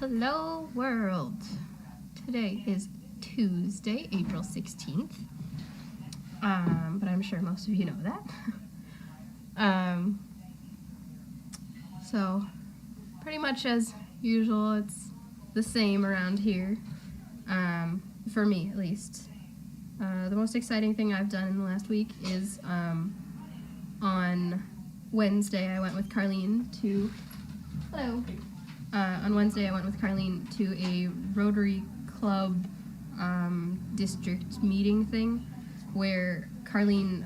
Hello world. Today is Tuesday, April 16th. But I'm sure most of you know that. So pretty much as usual, it's the same around here. For me at least. The most exciting thing I've done in the last week is on Wednesday I went with Carlene to on Wednesday I went with Carlene to a Rotary Club district meeting thing where Carlene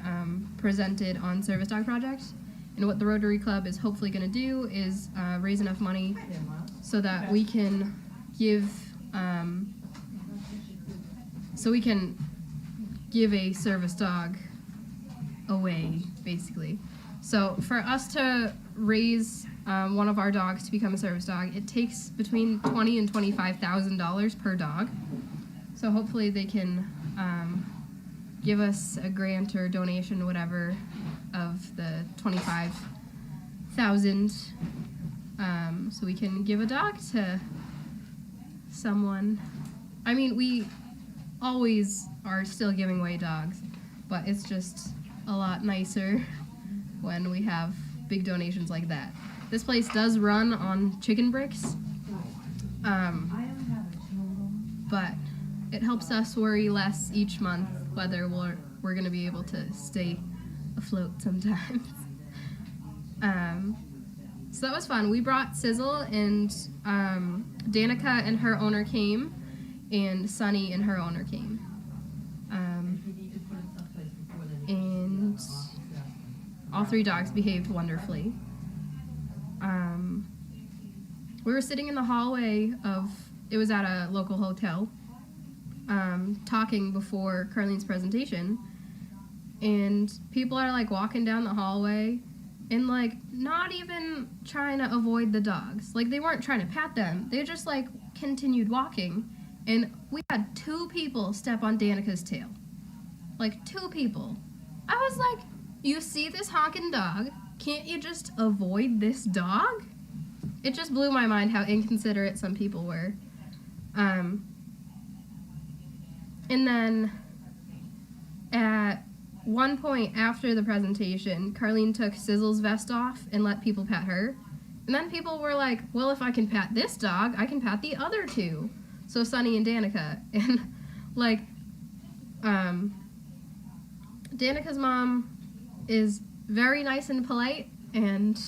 presented on Service Dog Project. And what the Rotary Club is hopefully going to do is raise enough money so that we can give a service dog away, basically. So for us to raise one of our dogs to become a service dog, it takes between $20,000 and $25,000 per dog. So hopefully they can give us a grant or donation, whatever, of the $25,000, so we can give a dog to someone. I mean, we always are still giving away dogs, but it's just a lot nicer when we have big donations like that. This place does run on chicken bricks, but it helps us worry less each month whether we're going to be able to stay afloat sometimes. So that was fun. We brought Sizzle, and Danica and her owner came, and Sunny and her owner came. And all three dogs behaved wonderfully. We were sitting in the hallway it was at a local hotel, talking before Carlene's presentation, and people are like walking down the hallway and like not even trying to avoid the dogs. Like they weren't trying to pat them, they just like continued walking, and we had 2 people step on Danica's tail. Like 2 people. I was like, you see this honking dog, can't you just avoid this dog? It just blew my mind how inconsiderate some people were. And then at one point after the presentation, Carlene took Sizzle's vest off and let people pat her. And then people were like, well, if I can pat this dog, I can pat the other 2. So Sunny and Danica. And like, Danica's mom is very nice and polite, and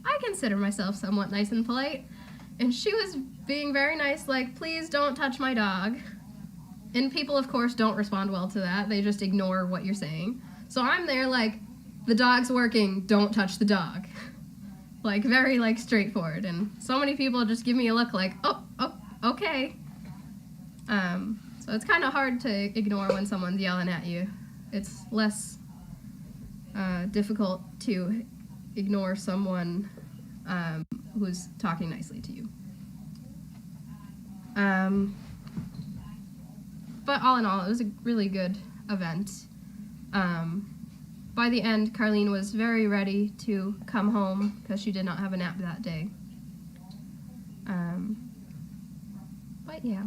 I consider myself somewhat nice and polite. And she was being very nice, like, please don't touch my dog. And people, of course, don't respond well to that. They just ignore what you're saying. So I'm there like, the dog's working, don't touch the dog. Like, very, like, straightforward. And so many people just give me a look like, oh, okay. So it's kind of hard to ignore when someone's yelling at you. It's less difficult to ignore someone who's talking nicely to you. But all in all, it was a really good event. By the end, Carlene was very ready to come home because she did not have a nap that day. But yeah.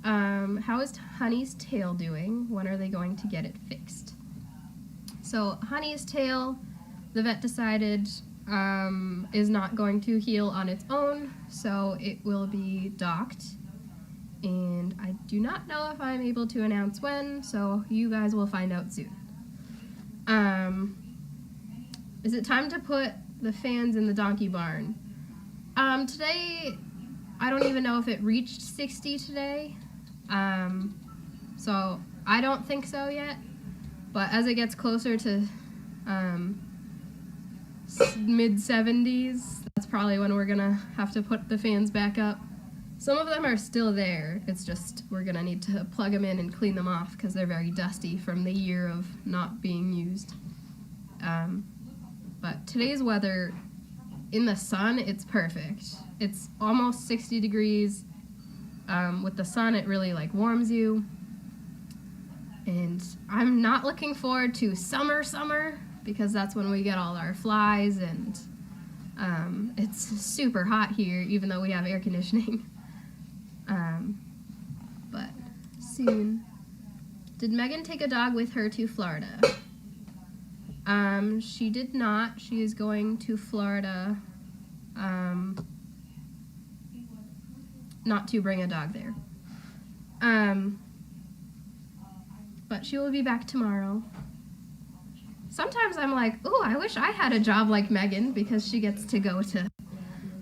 How is Honey's tail doing? When are they going to get it fixed? So Honey's tail, the vet decided, is not going to heal on its own, so it will be docked. And I do not know if I'm able to announce when, so you guys will find out soon. Is it time to put the fans in the donkey barn? Today, I don't even know if it reached 60 today. So I don't think so yet, but as it gets closer to mid-70s, that's probably when we're gonna have to put the fans back up. Some of them are still there, it's just we're gonna need to plug them in and clean them off because they're very dusty from the year of not being used. But today's weather, in the sun, it's perfect. It's almost 60 degrees. With the sun, it really like warms you. And I'm not looking forward to summer, because that's when we get all our flies and It's super hot here, even though we have air conditioning. But soon. Did Megan take a dog with her to Florida? She did not. She is going to Florida, not to bring a dog there. But she will be back tomorrow. Sometimes I'm like, oh, I wish I had a job like Megan, because she gets to go to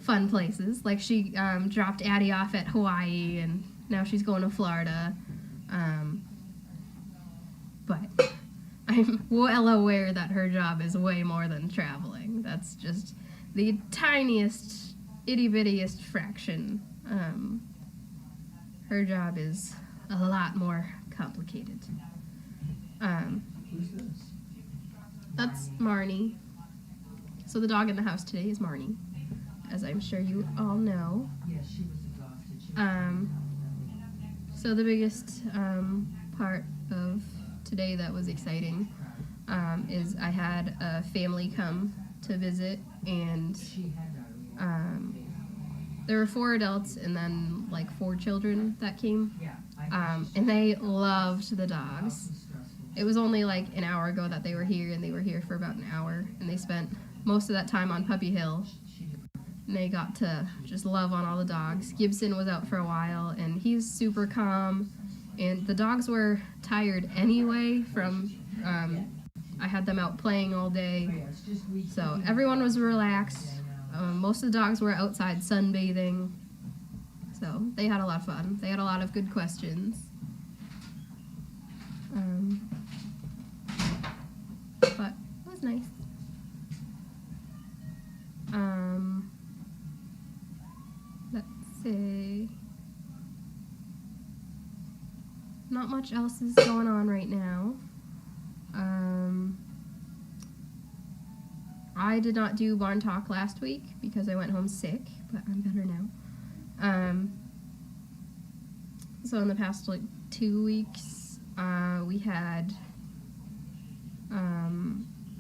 fun places. Like, she dropped Addie off at Hawaii, and now she's going to Florida. But I'm well aware that her job is way more than traveling. That's just the tiniest, itty-bittiest fraction. Her job is a lot more complicated. Who's this? That's Marnie. So the dog in the house today is Marnie, as I'm sure you all know. Yes, she was exhausted. So the biggest part of today that was exciting is I had a family come to visit, and there were 4 adults and then like 4 children that came, and they loved the dogs. It was only like an hour ago that they were here, and they were here for about an hour, and they spent most of that time on Puppy Hill, and they got to just love on all the dogs. Gibson was out for a while, and he's super calm, and the dogs were tired anyway from, I had them out playing all day, so everyone was relaxed. Most of the dogs were outside sunbathing, so they had a lot of fun. They had a lot of good questions. But it was nice. Let's see. Not much else is going on right now. I did not do Barn Talk last week because I went home sick, but I'm better now. So in the past like 2 weeks, we had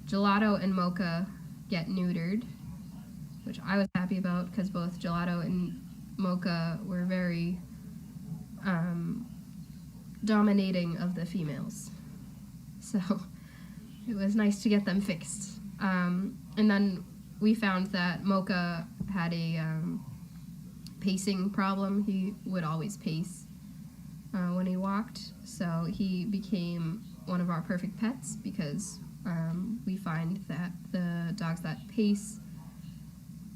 Gelato and Mocha get neutered, which I was happy about because both Gelato and Mocha were very dominating of the females. So it was nice to get them fixed. And then we found that Mocha had a pacing problem. He would always pace when he walked, so he became one of our perfect pets because we find that the dogs that pace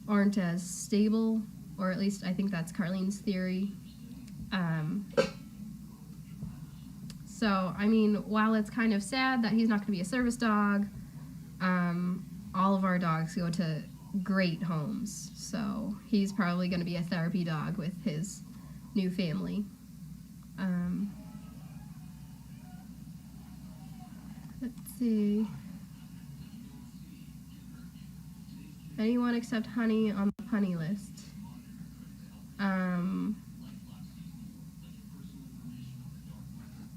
aren't as stable, or at least I think that's Carlene's theory. So, I mean, while it's kind of sad that he's not going to be a service dog, all of our dogs go to great homes, so he's probably going to be a therapy dog with his new family. Let's see. Anyone except Honey on the punny list.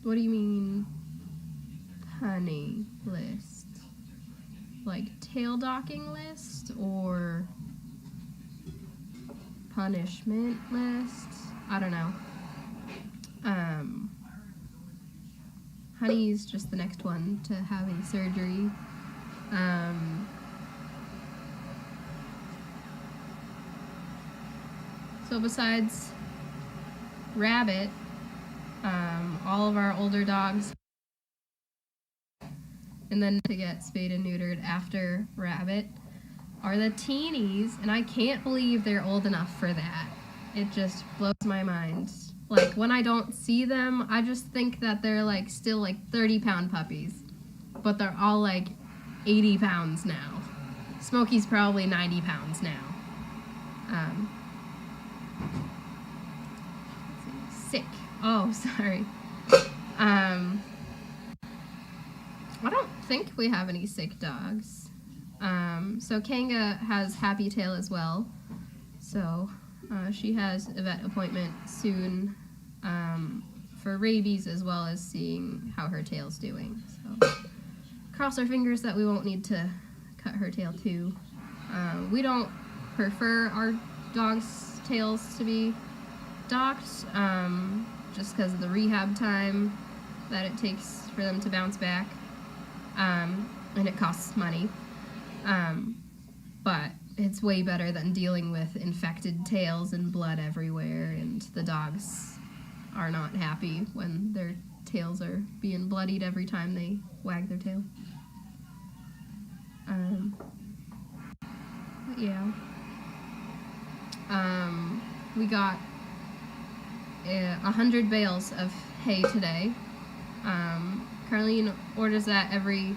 What do you mean, punny list? Like tail docking list or punishment list? I don't know. Honey's just the next one to having surgery. So besides Rabbit, all of our older dogs, and then to get spayed and neutered after Rabbit, are the teenies, and I can't believe they're old enough for that. It just blows my mind. Like, when I don't see them, I just think that they're, like, still, like, 30-pound puppies. But they're all, like, 80 pounds now. Smokey's probably 90 pounds now. Let's see. Sick. Oh, sorry. I don't think we have any sick dogs. So Kanga has Happy Tail as well. So she has a vet appointment soon for rabies, as well as seeing how her tail's doing. So cross our fingers that we won't need to cut her tail too. We don't prefer our dogs' tails to be docked, just because of the rehab time that it takes for them to bounce back, and it costs money. But it's way better than dealing with infected tails and blood everywhere, and the dogs are not happy when their tails are being bloodied every time they wag their tail. But yeah. We got 100 bales of hay today. Carlene orders that every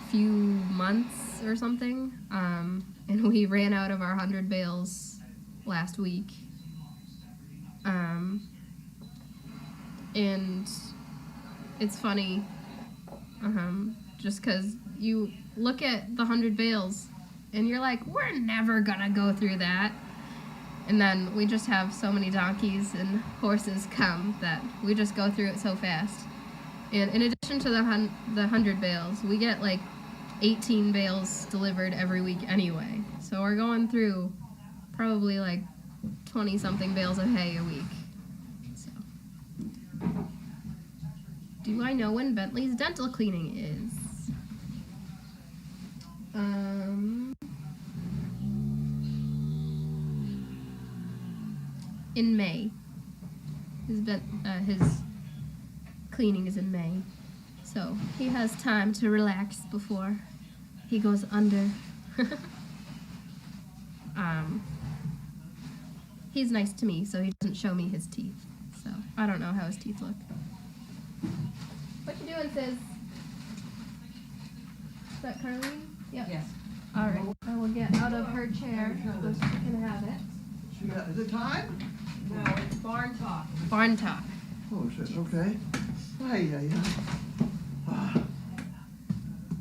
few months or something, and we ran out of our 100 bales last week. And it's funny, just because you look at the 100 bales and you're like, we're never gonna go through that. And then we just have so many donkeys and horses come that we just go through it so fast. And in addition to the 100 bales, we get like 18 bales delivered every week anyway. So we're going through probably like 20-something bales of hay a week. So, do I know when Bentley's dental cleaning is? In May. His cleaning is in May. So he has time to relax before he goes under. He's nice to me, so he doesn't show me his teeth. So I don't know how his teeth look. What you doing, Sis? Is that Carlene? Yep. Yes. All right. I will get out of her chair so she can have it. Is it time? No, it's Barn Talk. Barn Talk. Oh, shit, okay. Yeah.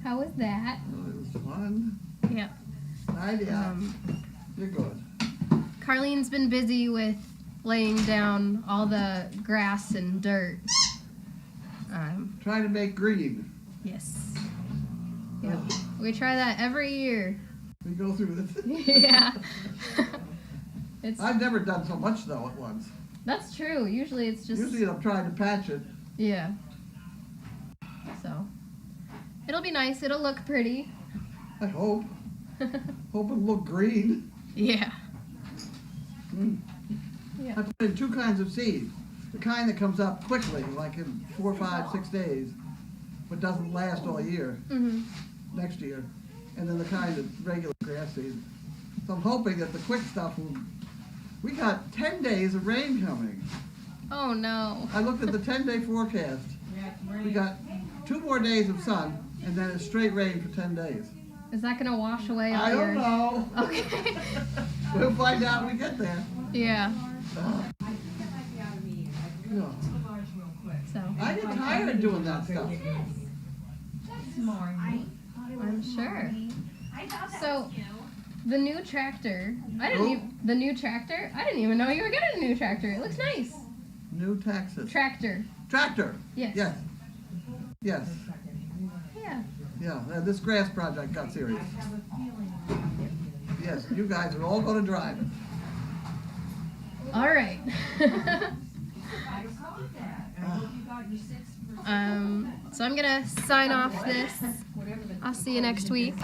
How was that? Well, it was fun. Yep. Yeah. You're good. Carlene's been busy with laying down all the grass and dirt. Trying to make green. Yes. Yep. We try that every year. We go through this. Yeah. I've never done so much, though, at once. That's true. Usually it's just... Usually I'm trying to patch it. Yeah. So, it'll be nice. It'll look pretty. I hope. Hope it'll look green. Yeah. I put in 2 kinds of seed. The kind that comes up quickly, like in 4, 5, 6 days, but doesn't last all year, next year. And then the kind of regular grass seed. So I'm hoping that the quick stuff will... We got 10 days of rain coming. Oh, no. I looked at the 10-day forecast. We got 2 more days of sun, and then it's straight rain for 10 days. Is that going to wash away all I don't know. Okay. We'll find out when we get there. Yeah. Yeah. So, I get tired of doing that stuff. I'm sure. So, the new tractor, I didn't even know you were getting a new tractor. It looks nice. New taxes. Tractor. Tractor. Yes. Yes. Yes. Yeah. Yeah. This grass project got serious. Yes. You guys are all going to drive it. All right. So I'm gonna sign off this. I'll see you next week.